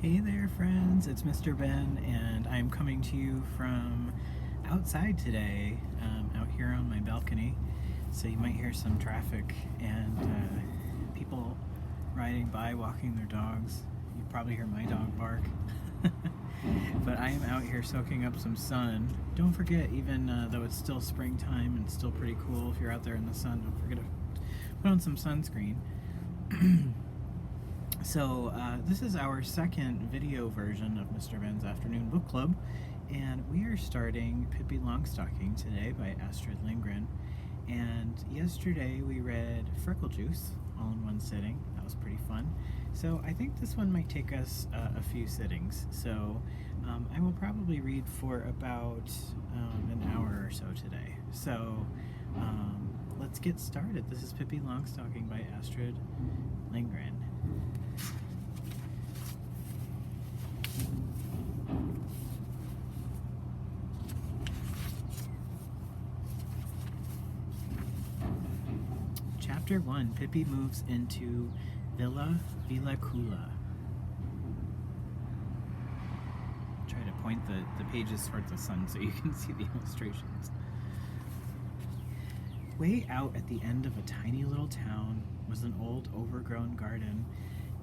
Hey there, friends. It's Mr. Ben, and I'm coming to you from outside today, out here on my balcony. So you might hear some traffic and people riding by, walking their dogs. You probably hear my dog bark. But I am out here soaking up some sun. Don't forget, even though it's still springtime and still pretty cool, if you're out there in the sun, don't forget to put on some sunscreen. So this is our second video version of Mr. Ben's Afternoon Book Club, and we are starting Pippi Longstocking today by Astrid Lindgren. And yesterday we read Freckle Juice all in one sitting. That was pretty fun. So I think this one might take us a few sittings. So I will probably read for about an hour or so today. So let's get started. This is Pippi Longstocking by Astrid Lindgren. Chapter 1, Pippi moves into Villa Villacula. Try to point the pages towards the sun so you can see the illustrations. Way out at the end of a tiny little town was an old overgrown garden,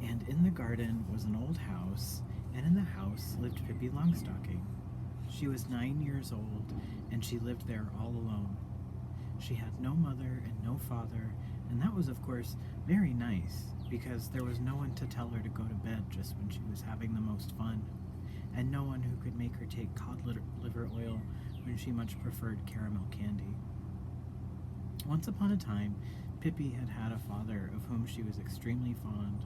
and in the garden was an old house, and in the house lived Pippi Longstocking. She was 9 years old, and she lived there all alone. She had no mother and no father, and that was, of course, very nice, because there was no one to tell her to go to bed just when she was having the most fun, and no one who could make her take cod liver oil when she much preferred caramel candy. Once upon a time, Pippi had had a father of whom she was extremely fond.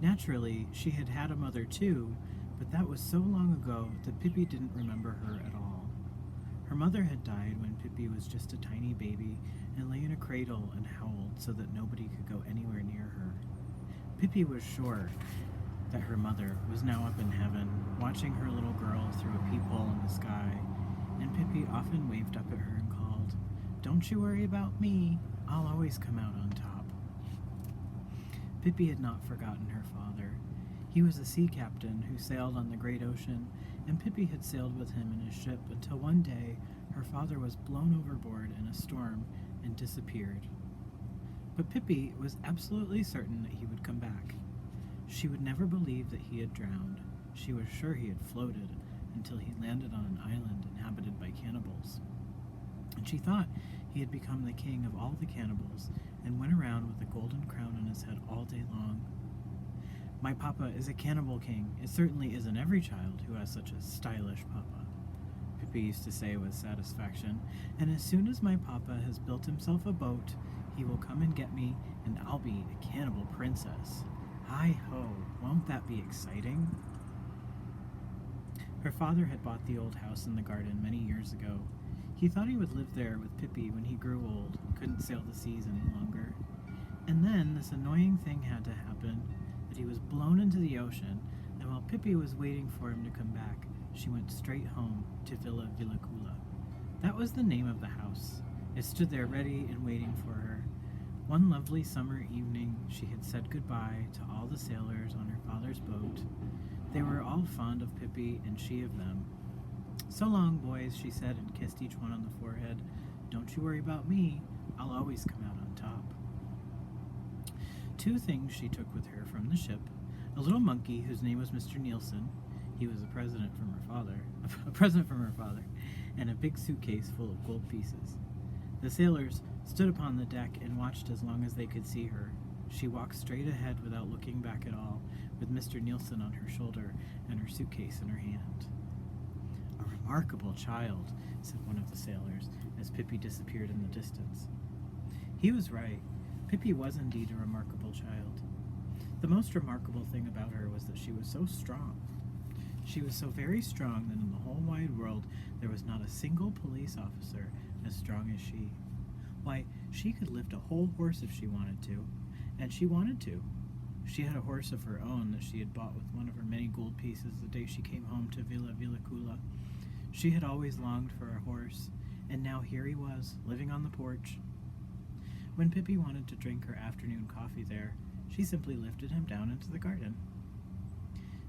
Naturally, she had had a mother too, but that was so long ago that Pippi didn't remember her at all. Her mother had died when Pippi was just a tiny baby and lay in a cradle and howled so that nobody could go anywhere near her. Pippi was sure that her mother was now up in heaven, watching her little girl through a peephole in the sky, and Pippi often waved up at her and called, "Don't you worry about me, I'll always come out on top." Pippi had not forgotten her father. He was a sea captain who sailed on the great ocean, and Pippi had sailed with him in his ship until one day her father was blown overboard in a storm and disappeared. But Pippi was absolutely certain that he would come back. She would never believe that he had drowned. She was sure he had floated until he landed on an island inhabited by cannibals. And she thought he had become the king of all the cannibals and went around with a golden crown on his head all day long. "My papa is a cannibal king. It certainly isn't every child who has such a stylish papa," Pippi used to say with satisfaction, "and as soon as my papa has built himself a boat, he will come and get me, and I'll be a cannibal princess. Hi-ho, won't that be exciting?" Her father had bought the old house in the garden many years ago. He thought he would live there with Pippi when he grew old and couldn't sail the seas any longer. And then this annoying thing had to happen, that he was blown into the ocean, and while Pippi was waiting for him to come back, she went straight home to Villa Villacula. That was the name of the house. It stood there ready and waiting for her. One lovely summer evening, she had said goodbye to all the sailors on her father's boat. They were all fond of Pippi, and she of them. "So long, boys," she said, and kissed each one on the forehead. "Don't you worry about me. I'll always come out on top." Two things she took with her from the ship: a little monkey whose name was Mr. Nielsen. He was a present from her father, and a big suitcase full of gold pieces. The sailors stood upon the deck and watched as long as they could see her. She walked straight ahead without looking back at all, with Mr. Nielsen on her shoulder and her suitcase in her hand. "A remarkable child," said one of the sailors, as Pippi disappeared in the distance. He was right. Pippi was indeed a remarkable child. The most remarkable thing about her was that she was so strong. She was so very strong that in the whole wide world there was not a single police officer as strong as she. Why, she could lift a whole horse if she wanted to, and she wanted to. She had a horse of her own that she had bought with one of her many gold pieces the day she came home to Villa Villacula. She had always longed for a horse, and now here he was, living on the porch. When Pippi wanted to drink her afternoon coffee there, she simply lifted him down into the garden.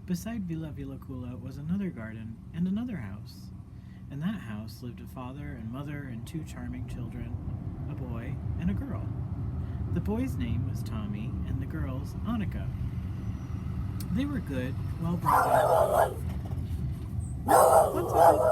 Beside Villa Villacula was another garden and another house. In that house lived a father and mother and two charming children, a boy and a girl. The boy's name was Tommy and the girl's Annika. They were good, well brought up. What's up?